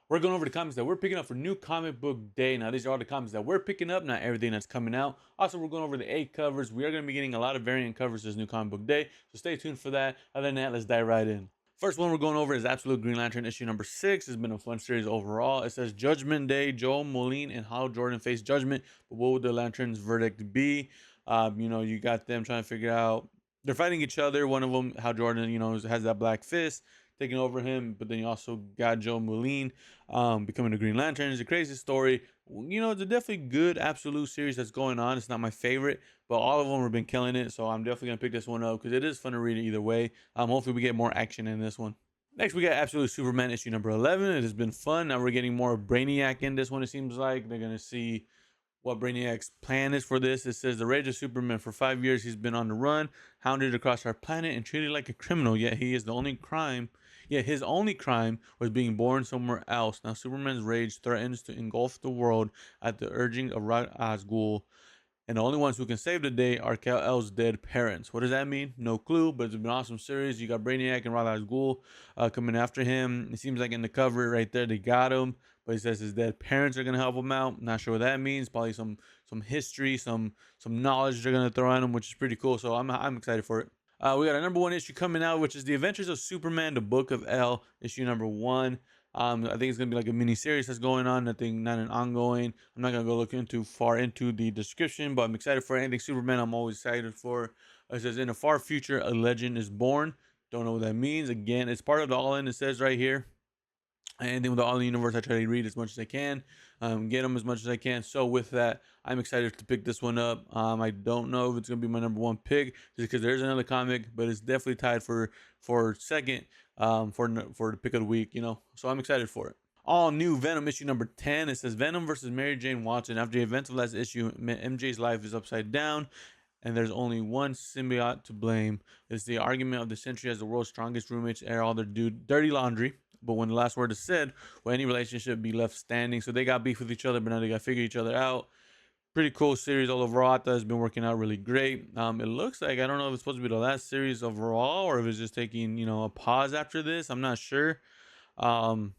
We're going over the comics that we're picking up for New Comic Book Day. Now, these are all the comics that we're picking up, not everything that's coming out. Also, we're going over the 8 covers. We are going to be getting a lot of variant covers this New Comic Book Day, so stay tuned for that. Other than that, let's dive right in. First one we're going over is Absolute Green Lantern issue number 6. It's been a fun series overall. It says Judgment Day, Joel Moline and Hal Jordan face judgment, but what would the Lantern's verdict be? You got them trying to figure out. They're fighting each other. One of them, Hal Jordan, has that black fist taking over him, but then you also got Joe Moline becoming the Green Lantern. It's a crazy story. It's a definitely good Absolute series that's going on. It's not my favorite, but all of them have been killing it. So I'm definitely gonna pick this one up because it is fun to read it either way. Hopefully we get more action in this one. Next, we got Absolute Superman issue number 11. It has been fun. Now we're getting more Brainiac in this one. It seems like they're gonna see what Brainiac's plan is for this. It says the rage of Superman. For 5 years, he's been on the run, hounded across our planet, and treated like a criminal. Yet he is the only crime. Yet his only crime was being born somewhere else. Now Superman's rage threatens to engulf the world at the urging of Ra's al Ghul, and the only ones who can save the day are Kal-El's dead parents. What does that mean? No clue, but it's been an awesome series. You got Brainiac and Ra's al Ghul coming after him. It seems like in the cover right there they got him, but he says his dead parents are gonna help him out. Not sure what that means. Probably some history, some knowledge they're gonna throw at him, which is pretty cool. So I'm excited for it. We got a number 1 issue coming out, which is The Adventures of Superman: The Book of El, issue number 1. I think it's gonna be like a mini series that's going on. I think not an ongoing. I'm not gonna go look into far into the description, but I'm excited for anything Superman. I'm always excited for. It says in the far future, a legend is born. Don't know what that means. Again, it's part of the All In. It says right here. Anything with the All In universe, I try to read as much as I can, get them as much as I can. So with that, I'm excited to pick this one up. I don't know if it's gonna be my number 1 pick, just because there's another comic, but it's definitely tied for second, for the pick of the week. So I'm excited for it. All new Venom issue number 10. It says Venom versus Mary Jane Watson. After the events of last issue, MJ's life is upside down, and there's only one symbiote to blame. It's the argument of the century as the world's strongest roommates air all their dirty laundry. But when the last word is said, will any relationship be left standing? So they got beef with each other, but now they got to figure each other out. Pretty cool series all overall. Has been working out really great. It looks like, I don't know if it's supposed to be the last series overall or if it's just taking a pause after this. I'm not sure. Um,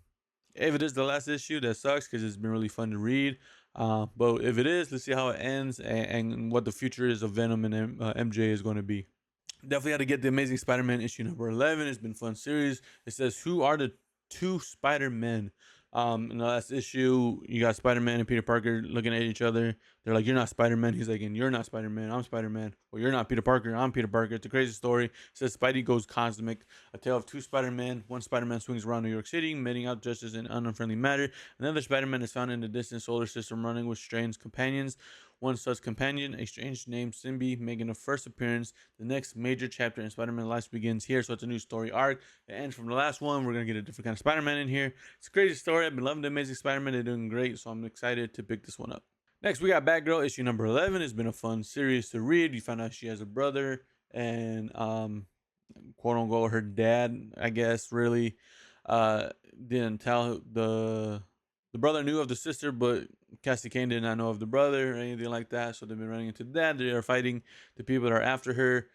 if it is the last issue, that sucks because it's been really fun to read. But if it is, let's see how it ends and what the future is of Venom and MJ is going to be. Definitely had to get the Amazing Spider-Man issue number 11. It's been a fun series. It says, who are the 2 Spider-Men? In the last issue, you got Spider-Man and Peter Parker looking at each other. They're like, you're not Spider-Man. He's like, and you're not Spider-Man. I'm Spider-Man. Well, you're not Peter Parker. I'm Peter Parker. It's a crazy story. It says Spidey goes cosmic. A tale of 2 Spider-Men. One Spider-Man swings around New York City, meting out justice in an unfriendly matter. Another Spider-Man is found in the distant solar system running with strange companions. One such companion, a strange named Symbi, making a first appearance. The next major chapter in Spider-Man life begins here, so it's a new story arc. It ends from the last one. We're going to get a different kind of Spider-Man in here. It's a crazy story. I've been loving the Amazing Spider-Man. They're doing great, so I'm excited to pick this one up. Next, we got Batgirl issue number 11. It's been a fun series to read. You find out she has a brother and quote unquote her dad, I guess, really didn't tell the brother knew of the sister, but Cassie Kane did not know of the brother or anything like that. So they've been running into that. They are fighting the people that are after her.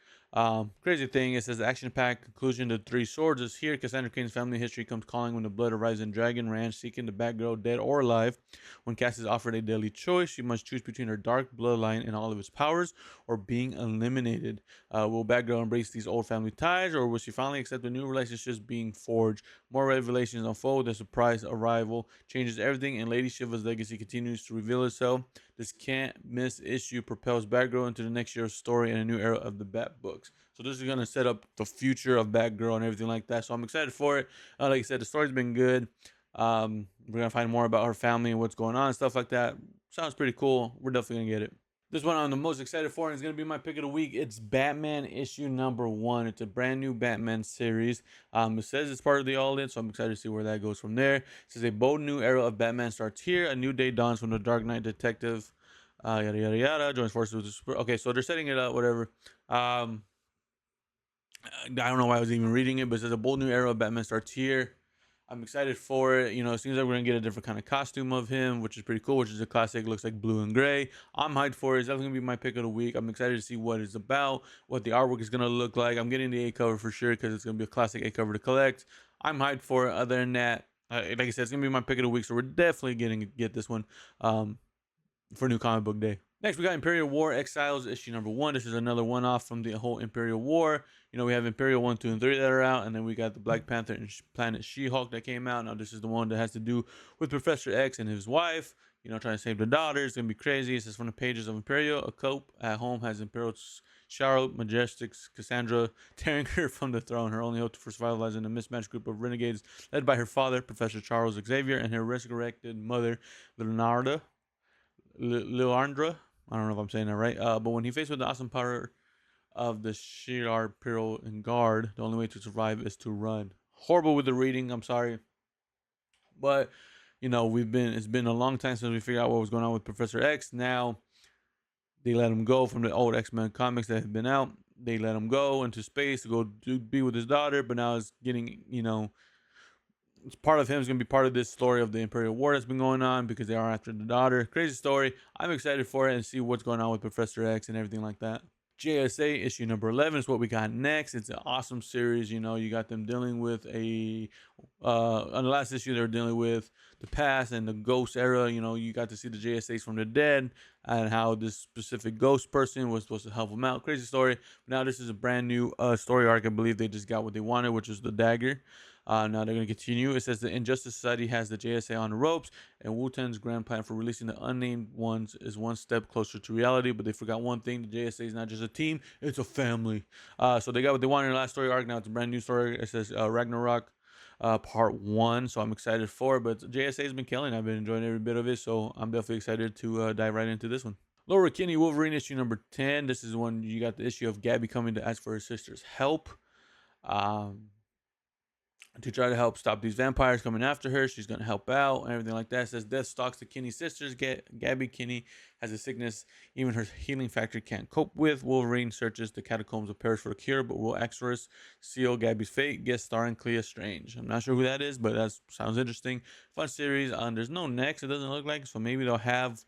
Crazy thing, it says the action-packed conclusion to 3 Swords is here. Cassandra Cain's family history comes calling when the blood arrives in Dragon Ranch, seeking the Batgirl dead or alive. When Cass is offered a deadly choice, she must choose between her dark bloodline and all of its powers, or being eliminated. Will Batgirl embrace these old family ties, or will she finally accept the new relationships being forged? More revelations unfold. The surprise arrival changes everything, and Lady Shiva's legacy continues to reveal itself. This can't miss issue propels Batgirl into the next year's story and a new era of the Bat books. So this is gonna set up the future of Batgirl and everything like that. So I'm excited for it. Like I said, the story's been good. We're gonna find more about her family and what's going on and stuff like that. Sounds pretty cool. We're definitely gonna get it. This one I'm the most excited for, and it's gonna be my pick of the week. It's Batman issue number 1. It's a brand new Batman series. It says it's part of the All In, so I'm excited to see where that goes from there. It says a bold new era of Batman starts here. A new day dawns when the Dark Knight detective, yada yada yada, joins forces with the super. Okay, so they're setting it up, whatever. I don't know why I was even reading it, but it says a bold new era of Batman starts here. I'm excited for it. It seems like we're gonna get a different kind of costume of him, which is pretty cool, which is a classic, looks like blue and gray. I'm hyped for it. It's definitely gonna be my pick of the week. I'm excited to see what it's about, what the artwork is gonna look like. I'm getting the A cover for sure because it's gonna be a classic A cover to collect. I'm hyped for it. Other than that, like I said, it's gonna be my pick of the week, so we're definitely get this one for New Comic Book Day. Next, we got Imperial War Exiles issue number 1. This is another one-off from the whole Imperial War. You know, we have Imperial 1, 2, and 3 that are out, and then we got the Black Panther and Planet She-Hulk that came out. Now, this is the one that has to do with Professor X and his wife, you know, trying to save the daughter. It's going to be crazy. This is from the pages of Imperial. A cope at home has Imperial Charlotte Majestic's Cassandra tearing her from the throne. Her only hope for survival lies in a mismatched group of renegades led by her father, Professor Charles Xavier, and her resurrected mother, Leonarda. Leandra. I don't know if I'm saying that right. But when he faced with the awesome power of the Shi'ar Peril and Guard, the only way to survive is to run. Horrible with the reading. I'm sorry, but you know it's been a long time since we figured out what was going on with Professor X. Now they let him go from the old X-Men comics that have been out. They let him go into space to go be with his daughter, but now it's getting, you know, it's part of him is going to be part of this story of the Imperial War that's been going on because they are after the daughter. Crazy story. I'm excited for it and see what's going on with Professor X and everything like that. JSA issue number 11 is what we got next. It's an awesome series. You know, you got them dealing with on the last issue, they were dealing with the past and the ghost era. You know, you got to see the JSAs from the dead and how this specific ghost person was supposed to help them out. Crazy story. But now this is a brand new story arc. I believe they just got what they wanted, which is the dagger. Now they're going to continue. It says the Injustice Society has the JSA on the ropes, and Wu-Tang's grand plan for releasing the unnamed ones is one step closer to reality. But they forgot one thing: the JSA is not just a team; it's a family. So they got what they wanted in the last story arc. Now it's a brand new story. It says Ragnarok Part 1. So I'm excited for it. But JSA has been killing. I've been enjoying every bit of it. So I'm definitely excited to dive right into this one. Laura Kinney Wolverine issue number 10. This is when you got the issue of Gabby coming to ask for her sister's help. To try to help stop these vampires coming after her. She's going to help out and everything like that. It says Death stalks the Kinney sisters. Gabby Kinney has a sickness even her healing factor can't cope with. Wolverine searches the catacombs of Paris for a cure, but will Exorcist seal Gabby's fate? Guest starring Clea Strange. I'm not sure who that is, but that sounds interesting. Fun series. There's no next, it doesn't look like, so maybe they'll have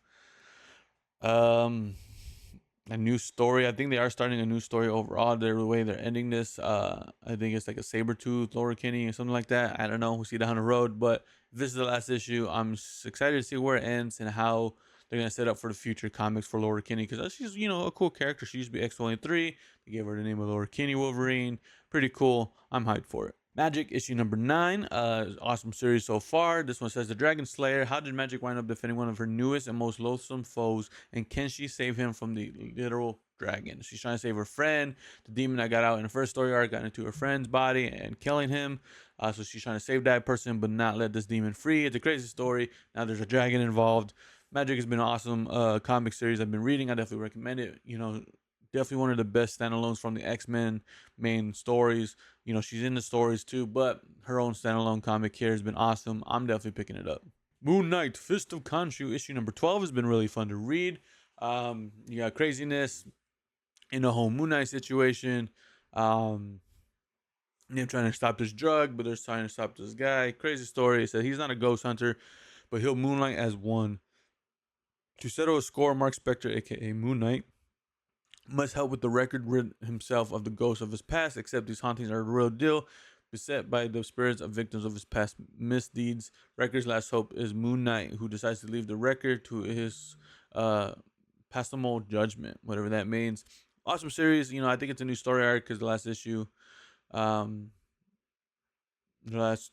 a new story. I think they are starting a new story overall. The way they're ending this, I think it's like a Sabretooth, Laura Kinney, or something like that. I don't know. We'll see down the road. But if this is the last issue, I'm excited to see where it ends and how they're gonna set up for the future comics for Laura Kinney, because she's, you know, a cool character. She used to be X-23. They gave her the name of Laura Kinney Wolverine. Pretty cool. I'm hyped for it. Magic issue number 9, awesome series so far. This one says the Dragon Slayer. How did Magic wind up defending one of her newest and most loathsome foes, and can she save him from the literal dragon? She's trying to save her friend. The demon that got out in the first story arc got into her friend's body and killing him. So she's trying to save that person but not let this demon free. It's a crazy story. Now there's a dragon involved. Magic has been an awesome comic series I've been reading. I definitely recommend it. You know, definitely one of the best standalones from the X-Men main stories. You know, she's in the stories too, but her own standalone comic here has been awesome. I'm definitely picking it up. Moon Knight, Fist of Khonshu, issue number 12 has been really fun to read. You got craziness in the whole Moon Knight situation. They're trying to stop this drug, but they're trying to stop this guy. Crazy story. It said he's not a ghost hunter, but he'll moonlight as one. To settle a score, Mark Spector, aka Moon Knight, must help with the record, rid himself of the ghosts of his past, except these hauntings are the real deal, beset by the spirits of victims of his past misdeeds. Record's last hope is Moon Knight, who decides to leave the record to his pastoral judgment, whatever that means. Awesome series. You know, I think it's a new story arc because the last issue, the last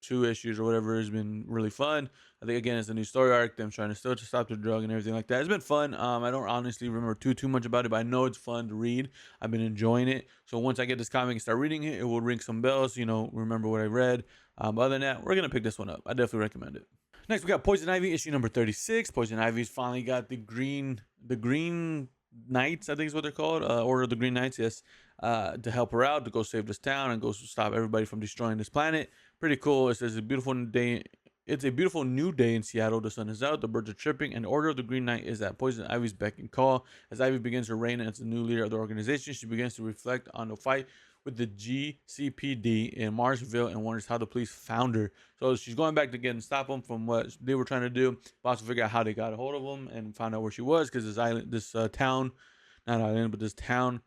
2 issues or whatever has been really fun. I think again it's a new story arc, them trying to still to stop the drug and everything like that. It's been fun. I don't honestly remember too much about it, but I know it's fun to read. I've been enjoying it. So once I get this comic and start reading it, it will ring some bells. You know, remember what I read. Other than that, we're gonna pick this one up. I definitely recommend it. Next, we got Poison Ivy issue number 36. Poison Ivy's finally got the Green Knights, I think is what they're called. Order of the Green Knights, yes. To help her out, to go save this town and go stop everybody from destroying this planet. Pretty cool. It says a beautiful day. It's a beautiful new day in Seattle. The sun is out, the birds are chirping, and the Order of the Green Knight is at Poison Ivy's beck and call. As Ivy begins her reign as the new leader of the organization, she begins to reflect on the fight with the GCPD in Marsville and wonders how the police found her. So she's going back to get and stop them from what they were trying to do, but also figure out how they got a hold of them and found out where she was, because this town, not island, but this town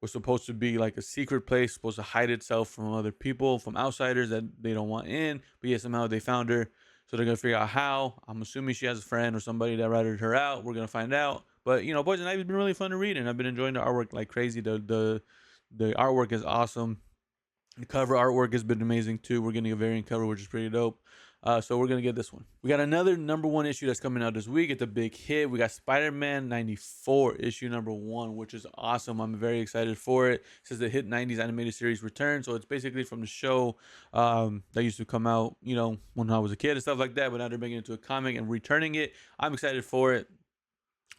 was supposed to be like a secret place, supposed to hide itself from other people, from outsiders that they don't want in. But yet somehow they found her. So they're gonna figure out how. I'm assuming she has a friend or somebody that ratted her out. We're gonna find out. But you know, Poison Ivy's been really fun to read, and I've been enjoying the artwork like crazy. The artwork is awesome. The cover artwork has been amazing too. We're getting a variant cover, which is pretty dope. So we're gonna get this one. We got another #1 issue that's coming out this week. It's a big hit. We got Spider-Man 94 issue #1, which is awesome. I'm very excited for it. It says the hit '90s animated series return, so it's basically from the show that used to come out, you know, when I was a kid and stuff like that. But now they're making it into a comic and returning it. I'm excited for it.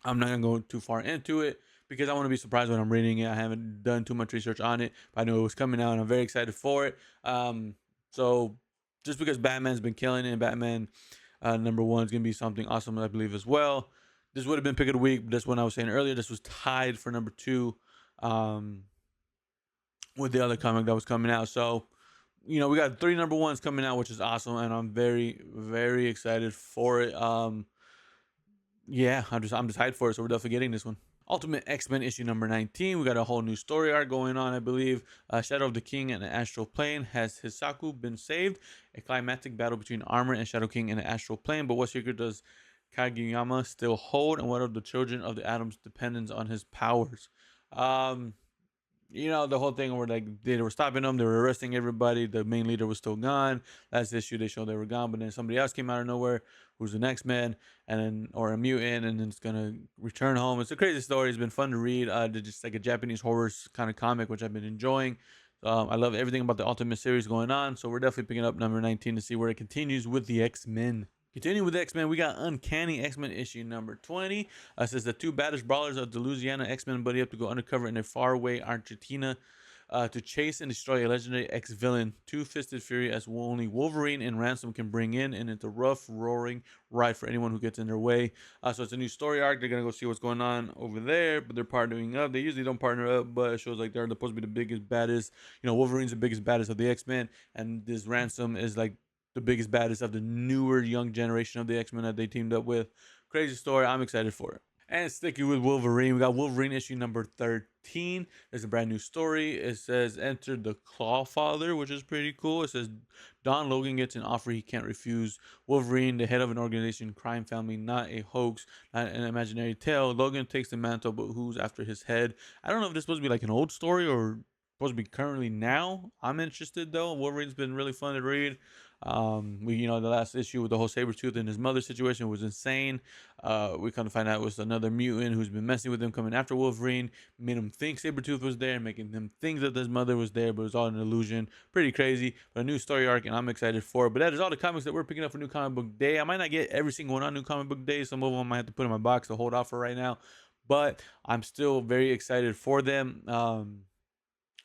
I'm not gonna go too far into it because I want to be surprised when I'm reading it. I haven't done too much research on it, but I knew it was coming out, and I'm very excited for it. So just because Batman's been killing it, and Batman #1 is gonna be something awesome, I believe as well. This would have been pick of the week, but that's what I was saying earlier. This was tied for #2 with the other comic that was coming out. So you know, we got 3 #1s coming out, which is awesome, and I'm very, very excited for it. Yeah, I'm just hyped for it, so we're definitely getting this one. Ultimate X-Men issue #19. We got a whole new story arc going on, I believe. Shadow of the King and the Astral Plane. Has Hisaku been saved? A climactic battle between Armor and Shadow King in the Astral Plane. But what secret does Kageyama still hold? And what of the children of the atoms dependence on his powers? You know, the whole thing where like they were stopping them, they were arresting everybody. The main leader was still gone. Last issue they showed they were gone, but then somebody else came out of nowhere who's the X-Men and then or a mutant, and then it's gonna return home. It's a crazy story. It's been fun to read. They're just like a Japanese horror kind of comic, which I've been enjoying. I love everything about the Ultimate series going on, so we're definitely picking up #19 to see where it continues with the X-Men. Continuing with X-Men, we got Uncanny X-Men issue #20. Says the two baddest brawlers of the Louisiana X-Men buddy up to go undercover in a faraway Argentina to chase and destroy a legendary X-villain, Two-Fisted Fury, as only Wolverine and Ransom can bring in, and it's a rough, roaring ride for anyone who gets in their way. So it's a new story arc. They're going to go see what's going on over there, but they're partnering up. They usually don't partner up, but it shows like they're supposed to be the biggest, baddest. You know, Wolverine's the biggest, baddest of the X-Men, and this Ransom is like the biggest, baddest of the newer young generation of the X-Men that they teamed up with. Crazy story. I'm excited for it. And sticking with Wolverine, we got Wolverine issue #13. There's a brand new story. It says enter the Clawfather, which is pretty cool. It says Don Logan gets an offer he can't refuse. Wolverine, the head of an organization, crime family, not a hoax, not an imaginary tale. Logan takes the mantle, but who's after his head? I don't know if this is supposed to be like an old story or supposed to be currently now. I'm interested though. Wolverine's been really fun to read. You know, the last issue with the whole Sabretooth and his mother situation was insane. We kind of find out it was another mutant who's been messing with him, coming after Wolverine, made him think Sabretooth was there, making him think that his mother was there, but it was all an illusion. Pretty crazy, but a new story arc, and I'm excited for it. But that is all the comics that we're picking up for New Comic Book Day. I might not get every single one on New Comic Book Day. Some of them I might have to put in my box to hold off for right now, but I'm still very excited for them.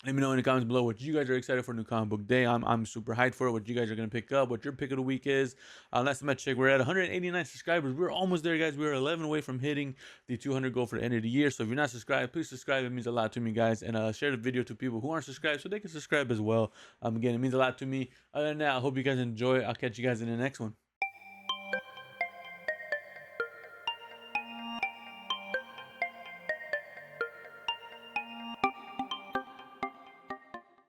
Let me know in the comments below what you guys are excited for New Comic Book Day. I'm super hyped for it. What you guys are going to pick up, what your pick of the week is. Last time I checked, we're at 189 subscribers. We're almost there, guys. We're 11 away from hitting the 200 goal for the end of the year. So if you're not subscribed, please subscribe. It means a lot to me, guys. And share the video to people who aren't subscribed so they can subscribe as well. Again, it means a lot to me. Other than that, I hope you guys enjoy. I'll catch you guys in the next one.